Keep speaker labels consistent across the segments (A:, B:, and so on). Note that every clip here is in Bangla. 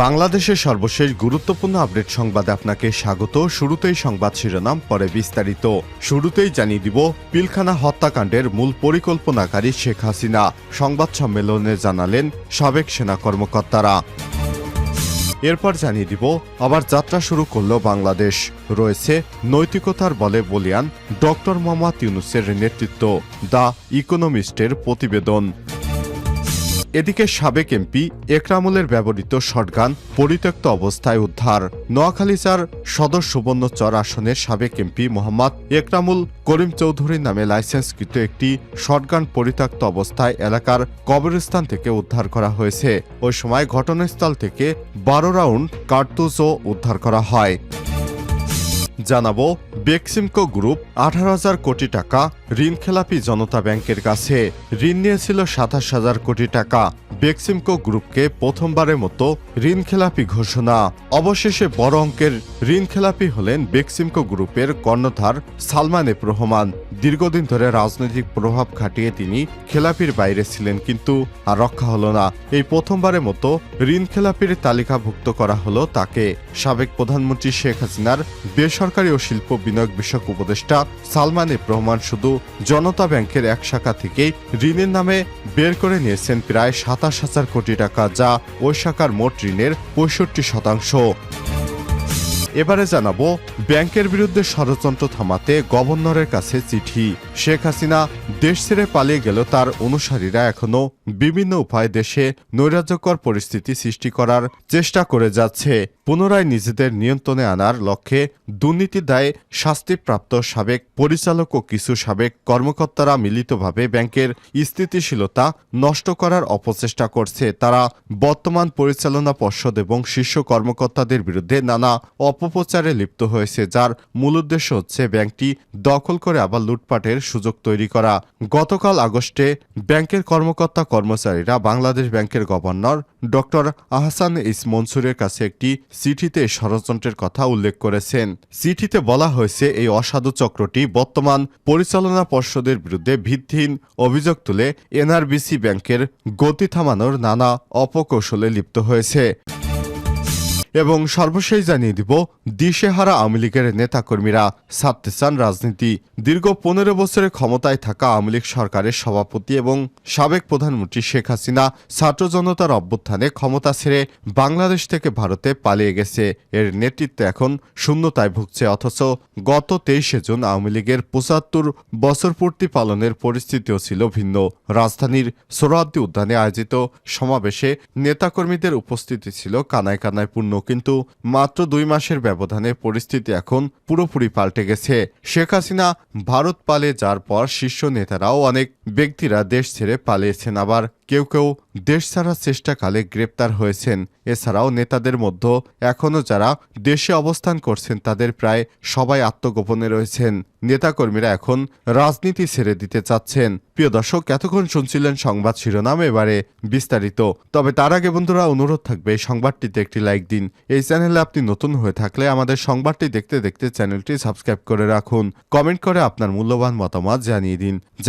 A: বাংলাদেশের সর্বশেষ গুরুত্বপূর্ণ আপডেট সংবাদে আপনাকে স্বাগত। শুরুতেই সংবাদ শিরোনাম, পরে বিস্তারিত। শুরুতেই জানিয়ে দিব পিলখানা হত্যাকাণ্ডের মূল পরিকল্পনাকারী শেখ হাসিনা। সংবাদ সম্মেলনে জানালেন সাবেক সেনা কর্মকর্তারা। এরপর জানিয়ে দিব আবার যাত্রা শুরু করল বাংলাদেশ। রয়েছে নৈতিকতার বলে বলিয়ান ডক্টর মোহাম্মদ ইউনূসের নেতৃত্ব। দ্য ইকোনমিস্টের প্রতিবেদন। এদিকে সাবেক এমপি একরামুলের ব্যবহৃত শটগান পরিত্যক্ত অবস্থায় উদ্ধার। নোয়াখালীচার সদর সুবর্ণচর আসনের সাবেক এমপি মোহাম্মদ একরামুল করিম চৌধুরী নামে লাইসেন্সকৃত একটি শটগান পরিত্যক্ত অবস্থায় এলাকার কবরস্থান থেকে উদ্ধার করা হয়েছে। ওই সময় ঘটনাস্থল থেকে 12 রাউন্ড কার্তুজও উদ্ধার করা হয়। জানাবো বেক্সিমকো গ্রুপ 18,000 কোটি টাকা ঋণখেলাপি জনতা ব্যাংকের কাছে। ঋণ নিয়েছিল 27,000 কোটি টাকা। বেক্সিমকো গ্রুপকে প্রথমবারের মতো ঋণখেলাপি ঘোষণা। অবশেষে বড় অঙ্কের ঋণখেলাপি হলেন বেক্সিমকো গ্রুপের কর্ণধার সালমান এফ রহমান। দীর্ঘদিন ধরে রাজনৈতিক প্রভাব খাটিয়ে তিনি খেলাপির বাইরে ছিলেন, কিন্তু আর রক্ষা হলো না। এই প্রথমবারের মতো ঋণখেলাপির তালিকাভুক্ত করা হলো তাকে। সাবেক প্রধানমন্ত্রী শেখ হাসিনার বেসরকারি ও শিল্প বিনিয়োগ বিষয়ক উপদেষ্টা সালমান এফ রহমান শুধু জনতা ব্যাংকের এক শাখা থেকেই ঋণের নামে বের করে নিয়েছেন প্রায় 27,000 কোটি টাকা, যা ওই শাখার মোট ঋণের 65%। এবারে জানাবো ব্যাংকের বিরুদ্ধে ষড়যন্ত্র থামাতে গভর্নরের কাছে চিঠি। শেখ হাসিনা দেশ ছেড়ে পালিয়ে গেল, তার অনুসারীরা এখনো বিভিন্ন উপায়ে দেশে নৈরাজ্যকর পরিস্থিতি সৃষ্টি করার চেষ্টা করে যাচ্ছে। পুনরায় নিজেদের নিয়ন্ত্রণে আনার লক্ষ্যে দুর্নীতির দায়ে শাস্তিপ্রাপ্ত সাবেক পরিচালক ও কিছু সাবেক কর্মকর্তারা মিলিতভাবে ব্যাংকের স্থিতিশীলতা নষ্ট করার অপচেষ্টা করছে। তারা বর্তমান পরিচালনা পর্ষদ এবং শীর্ষ কর্মকর্তাদের বিরুদ্ধে নানা অপপ্রচারে লিপ্ত হয়েছে, যার মূল উদ্দেশ্য হচ্ছে ব্যাংকটি দখল করে আবার লুটপাটের সুযোগ তৈরি করা। গতকাল আগস্টে ব্যাংকের কর্মকর্তা কর্মচারীরা বাংলাদেশ ব্যাংকের গভর্নর ডক্টর আহসান ইস মনসুরের কাছে একটি চিঠিতে ষড়যন্ত্রের কথা উল্লেখ করেছেন। চিঠিতে বলা হয়েছে এই অসাধু চক্রটি বর্তমান পরিচালনা পর্ষদের বিরুদ্ধে ভিত্তিহীন অভিযোগ তুলে এনআরবিসি ব্যাংকের গতি থামানোর নানা অপকৌশলে লিপ্ত হয়েছে। এবং সর্বশেষ জানিয়ে দিব দিশেহারা আওয়ামী লীগের নেতাকর্মীরা ছাড়তে চান রাজনীতি। দীর্ঘ 15 বছরের ক্ষমতায় থাকা আওয়ামী লীগ সরকারের সভাপতি এবং সাবেক প্রধানমন্ত্রী শেখ হাসিনা ছাত্র জনতার অভ্যুত্থানে ক্ষমতা ছেড়ে বাংলাদেশ থেকে ভারতে পালিয়ে গেছে। এর নেতৃত্বে এখন শূন্যতায় ভুগছে। অথচ গত 23 জুন আওয়ামী লীগের 75 বছর পূর্তি পালনের পরিস্থিতিও ছিল ভিন্ন। রাজধানীর সোহরাওয়ার্দী উদ্যানে আয়োজিত সমাবেশে নেতাকর্মীদের উপস্থিতি ছিল কানায় কানায় পূর্ণ, কিন্তু মাত্র 2 মাসের ব্যবধানে পরিস্থিতি এখন পুরোপুরি পাল্টে গেছে। শেখ হাসিনা ভারত পালিয়ে যাওয়ার পর শীর্ষ নেতারাও অনেক ব্যক্তিরা দেশ ছেড়ে পালিয়েছেন, আবার কেউ কেউ দেশ ছাড়ার চেষ্টাকালে গ্রেপ্তার হয়েছেন। এছাড়াও নেতাদের মধ্যে এখনও যারা দেশে অবস্থান করছেন তাদের প্রায় সবাই আত্মগোপনে রয়েছেন। নেতাকর্মীরা এখন রাজনীতি ছেড়ে দিতে চাচ্ছেন। প্রিয় দর্শক, এতক্ষণ শুনছিলেন সংবাদ শিরোনাম, এবারে বিস্তারিত। তবে তার আগে বন্ধুরা অনুরোধ থাকবে এই সংবাদটিতে একটি লাইক দিন। এই চ্যানেলে আপনি নতুন হয়ে থাকলে আমাদের সংবাদটি দেখতে দেখতে চ্যানেলটি সাবস্ক্রাইব করে রাখুন। কমেন্ট করে আপনার মূল্যবান মতামত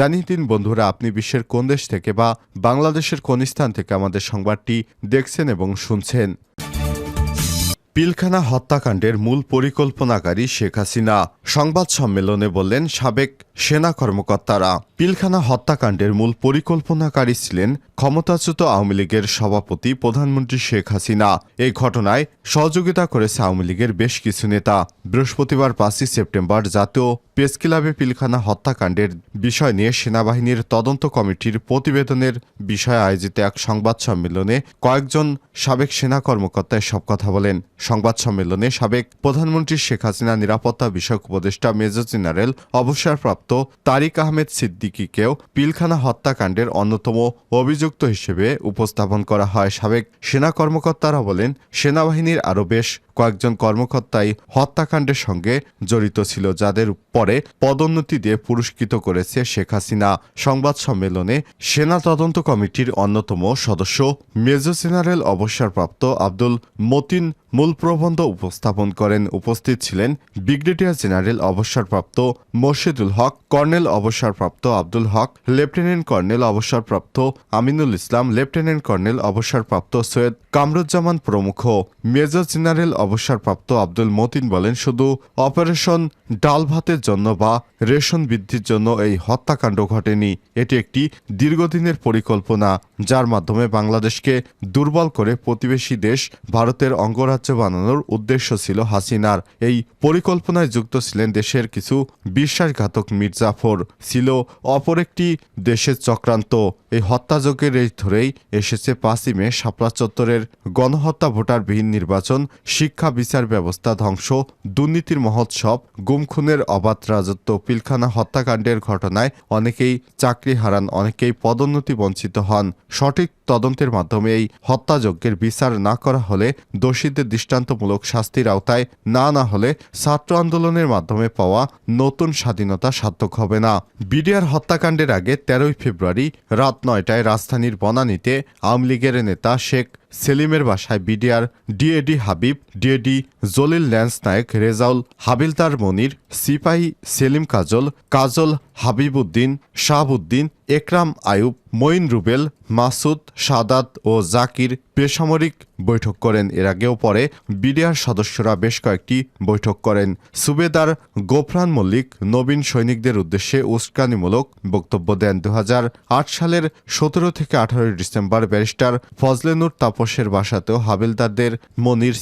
A: জানিয়ে দিন বন্ধুরা আপনি বিশ্বের কোন দেশ থেকে বা বাংলাদেশের কোন স্থান থেকে আমাদের সংবাদটি দেখছেন এবং শুনছেন। পিলখানা হত্যাকাণ্ডের মূল পরিকল্পনাকারী শেখ হাসিনা। সংবাদ সম্মেলনে বললেন সাবেক সেনা কর্মকর্তারা। পিলখানা হত্যাকাণ্ডের মূল পরিকল্পনাকারী ছিলেন ক্ষমতাচ্যুত আওয়ামী লীগের সভাপতি প্রধানমন্ত্রী শেখ হাসিনা। এই ঘটনায় সহযোগিতা করেছে আওয়ামী লীগের বেশ কিছু নেতা। বৃহস্পতিবার 5 সেপ্টেম্বর জাতীয় প্রেসক্লাবে পিলখানা হত্যাকাণ্ডের বিষয় নিয়ে সেনাবাহিনীর তদন্ত কমিটির প্রতিবেদনের বিষয়ে আয়োজিত এক সংবাদ সম্মেলনে কয়েকজন সাবেক সেনা কর্মকর্তা এসব কথা বলেন। সংবাদ সম্মেলনে সাবেক প্রধানমন্ত্রী শেখ হাসিনা নিরাপত্তা বিষয়ক উপদেষ্টা মেজর জেনারেল অবসরপ্রাপ্ত তারিক আহমেদ সিদ্দিকীকেও পিলখানা হত্যাকাণ্ডের অন্যতম অভিযুক্ত হিসেবে উপস্থাপন করা হয়। সাবেক সেনা কর্মকর্তারা বলেন, সেনাবাহিনীর আরও বেশ কয়েকজন কর্মকর্তাই হত্যাকাণ্ডের সঙ্গে জড়িত ছিল, যাদের পরে পদোন্নতি দিয়ে পুরস্কৃত করেছে শেখ হাসিনা। সংবাদ সম্মেলনে সেনা তদন্ত কমিটির অন্যতম সদস্য মেজর জেনারেল অবসরপ্রাপ্ত আব্দুল মতিন মূল প্রবন্ধ উপস্থাপন করেন। উপস্থিত ছিলেন ব্রিগেডিয়ার জেনারেল অবসরপ্রাপ্ত মোর্শেদুল হক, কর্নেল অবসরপ্রাপ্ত আব্দুল হক, লেফটেন্যান্ট কর্নেল অবসরপ্রাপ্ত আমিনুল ইসলাম, লেফটেন্যান্ট কর্নেল অবসরপ্রাপ্ত সৈয়দ কামরুজ্জামান প্রমুখ। মেজর জেনারেল অবসরপ্রাপ্ত আব্দুল মতিন বলেন, শুধু অপারেশন ডাল ভাতের জন্য বা রেশন বৃদ্ধির জন্য এই হত্যাকাণ্ড ঘটেনি। এটি একটি দীর্ঘদিনের পরিকল্পনা, যার মাধ্যমে বাংলাদেশকে দুর্বল করে প্রতিবেশী দেশ ভারতের অঙ্গরাজ্য বানানোর উদ্দেশ্য ছিল হাসিনার। এই পরিকল্পনায় যুক্ত ছিলেন দেশের কিছু বিশ্বাসঘাতক মির্জাফর, ছিল অপর একটি দেশের চক্রান্ত। এই হত্যাযজ্ঞের রেশ ধরেই এসেছে 5ই মে শাপলা চত্বরের গণহত্যা, ভোটারবিহীন নির্বাচন, শিক্ষা বিচার ব্যবস্থা ধ্বংস, দুর্নীতির মহোৎসব, গুমখুনের অবাধ রাজত্ব। পিলখানা হত্যাকাণ্ডের ঘটনায় অনেকেই চাকরি হারান, অনেকেই পদোন্নতি বঞ্চিত হন। সঠিক তদন্তের মাধ্যমে এই হত্যাযজ্ঞের বিচার না করা হলে, দোষীদের দৃষ্টান্তমূলক শাস্তির আওতায় না হলে ছাত্র আন্দোলনের মাধ্যমে পাওয়া নতুন স্বাধীনতা সার্থক হবে না। বিডিআর হত্যাকাণ্ডের আগে 13ই ফেব্রুয়ারি রাত 9টায় রাজধানীর বনানীতে আওয়ামী লীগের নেতা শেখ সেলিমের বাসায় BDR DAD Habib, DAD Jalil, lance naik, Rezaul, havildar Monir, সিপাহী সেলিম কাজল হাবিবউদ্দিন, শাহাবুদ্দিন, একরাম আয়ুব, মঈন রুবেল, মাসুদ, সাদাত ও জাকির বেসামরিক বৈঠক করেন। এর আগেও পরে বিডিআর সদস্যরা বেশ কয়েকটি বৈঠক করেন। সুবেদার গোফরান মল্লিক নবীন সৈনিকদের উদ্দেশ্যে উস্কানিমূলক বক্তব্য দেন। 2008 সালের 17 থেকে 18 ডিসেম্বর ব্যারিস্টার ফজলে নূর তাপসের বাসাতেও হাবিলদারদের মনির,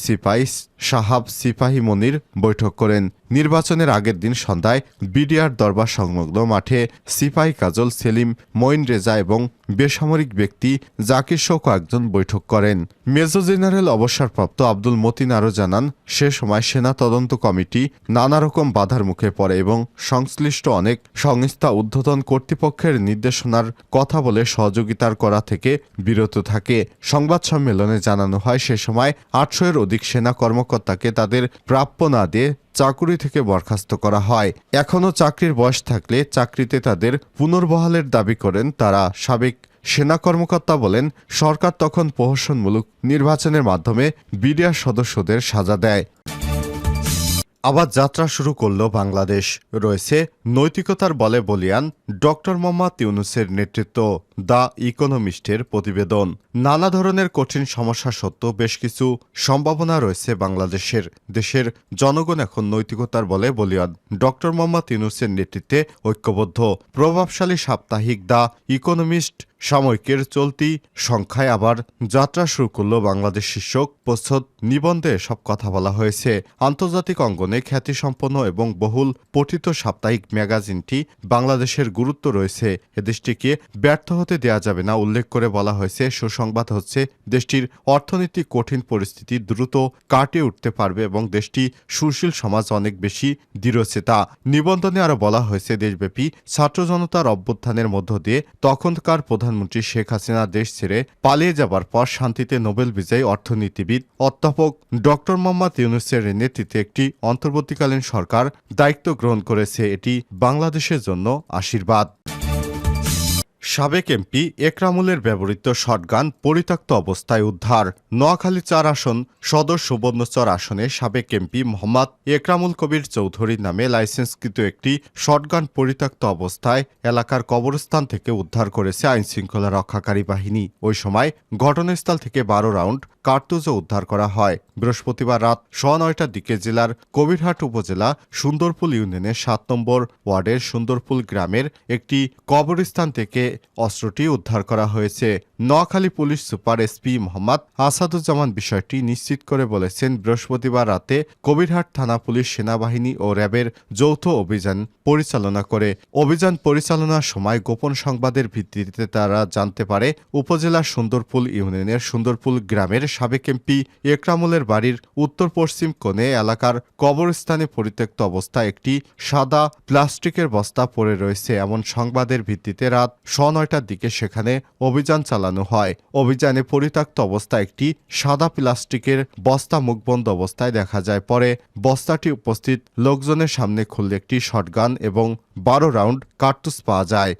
A: সাহাব, সিপাহী মনির বৈঠক করেন। নির্বাচনের আগের দিন সন্ধ্যায় বিডিআর দরবার সংলগ্ন মাঠে সিপাহী কাজল, সেলিম, মঈন রেজা এবং বেসামরিক ব্যক্তি জাকির সহ কয়েকজন বৈঠক করেন। মেজর জেনারেল অবসরপ্রাপ্ত আব্দুল মতিন আরও জানান, সে সময় সেনা তদন্ত কমিটি নানা রকম বাধার মুখে পড়ে এবং সংশ্লিষ্ট অনেক সংস্থা ঊর্ধ্বতন কর্তৃপক্ষের নির্দেশনার কথা বলে সহযোগিতার করা থেকে বিরত থাকে। সংবাদ সম্মেলনে জানানো হয়, সে সময় 800-এর অধিক সেনা কর্মকর্তাকে তাদের প্রাপ্য না দিয়ে চাকুরি থেকে বরখাস্ত করা হয়। এখনও চাকরির বয়স থাকলে চাকরিতে তাদের পুনর্বহালের দাবি করেন তারা। সাবেক সেনা কর্মকর্তা বলেন, সরকার তখন প্রহসনমূলক নির্বাচনের মাধ্যমে বিডিআর সদস্যদের সাজা দেয়। আবার যাত্রা শুরু করল বাংলাদেশ। রয়েছে নৈতিকতার বলে বলিয়ান ডক্টর মোহাম্মদ ইউনূসের নেতৃত্ব। দ্য ইকোনমিস্টের প্রতিবেদন। নানা ধরনের কঠিন সমস্যা সত্ত্বেও বেশ কিছু সম্ভাবনা রয়েছে বাংলাদেশের। দেশের জনগণ এখন নৈতিকতার বলে বলিয়ান ডক্টর মোহাম্মদ ইউনূসের নেতৃত্বে ঐক্যবদ্ধ। প্রভাবশালী সাপ্তাহিক দ্য ইকোনমিস্ট সাময়িকের চলতি সংখ্যায় আবার যাত্রা শুরু করল বাংলাদেশ শীর্ষক প্রচ্ছদ নিবন্ধে সব কথা বলা হয়েছে। আন্তর্জাতিক অঙ্গনে খ্যাতিসম্পন্ন এবং বহুল পঠিত সাপ্তাহিক ম্যাগাজিনটি বাংলাদেশের গুরুত্ব রয়েছে, এ দেশটিকে ব্যর্থ হতে দেয়া যাবে না উল্লেখ করে বলা হয়েছে, সুসংবাদ হচ্ছে দেশটির অর্থনৈতিক কঠিন পরিস্থিতি দ্রুত কাটিয়ে উঠতে পারবে এবং দেশটি সুশীল সমাজ অনেক বেশি দৃঢ়চেতা। নিবন্ধনে আরও বলা হয়েছে, দেশব্যাপী ছাত্র জনতার অভ্যুত্থানের মধ্য দিয়ে তখনকার প্রধানমন্ত্রী শেখ হাসিনা দেশ ছেড়ে পালিয়ে যাবার পর শান্তিতে নোবেল বিজয়ী অর্থনীতিবিদ অধ্যাপক ডক্টর মোহাম্মদ ইউনূসের নেতৃত্বে একটি অন্তর্বর্তীকালীন সরকার দায়িত্ব গ্রহণ করেছে। এটি বাংলাদেশের জন্য আশীর্বাদ। সাবেক এমপি একরামুলের ব্যবহৃত শটগান পরিত্যক্ত অবস্থায় উদ্ধার। নোয়াখালী 4 আসন সদর সুবর্ণচর আসনে সাবেক এমপি মোহাম্মদ একরামুল কবির চৌধুরীর নামে লাইসেন্সকৃত একটি শটগান পরিত্যক্ত অবস্থায় এলাকার কবরস্থান থেকে উদ্ধার করেছে আইনশৃঙ্খলা রক্ষাকারী বাহিনী। ওই সময় ঘটনাস্থল থেকে 12 রাউন্ড কার্তুজও উদ্ধার করা হয়। বৃহস্পতিবার রাত 9:30টার দিকে জেলার কবিরহাট উপজেলা সুন্দরপুল ইউনিয়নের 7 নম্বর ওয়ার্ডের সুন্দরপুল গ্রামের একটি কবরস্থান থেকে অস্ত্রটি উদ্ধার করা হয়েছে। Noakhali police super SP Mohammad Asaduzzaman বিষয়টি নিশ্চিত করে বলেছেন, বৃহস্পতিবার রাতে কবিরহাট থানা পুলিশ, সেনাবাহিনী ও র্যাবের যৌথ অভিযান পরিচালনা করে। অভিযান পরিচালনার সময় গোপন সংবাদের ভিত্তিতে তারা জানতে পারে উপজেলার সুন্দরপুল ইউনিয়নের সুন্দরপুল গ্রামের সাবেক এমপি একরামুলের বাড়ির উত্তর পশ্চিম কোণে এলাকার কবরস্থানে পরিত্যক্ত অবস্থায় একটি সাদা প্লাস্টিকের বস্তা পড়ে রয়েছে। এমন সংবাদের ভিত্তিতে রাত 9টার দিকে সেখানে অভিযান চালানো হয়। অভিযানে পরিত্যক্ত অবস্থায় একটি সাদা প্লাস্টিকের বস্তা মুখবন্ধ অবস্থায় দেখা যায়। পরে বস্তাটি উপস্থিত লোকজনের সামনে খুললে একটি শটগান এবং 12 রাউন্ড কার্তুজ পাওয়া যায়।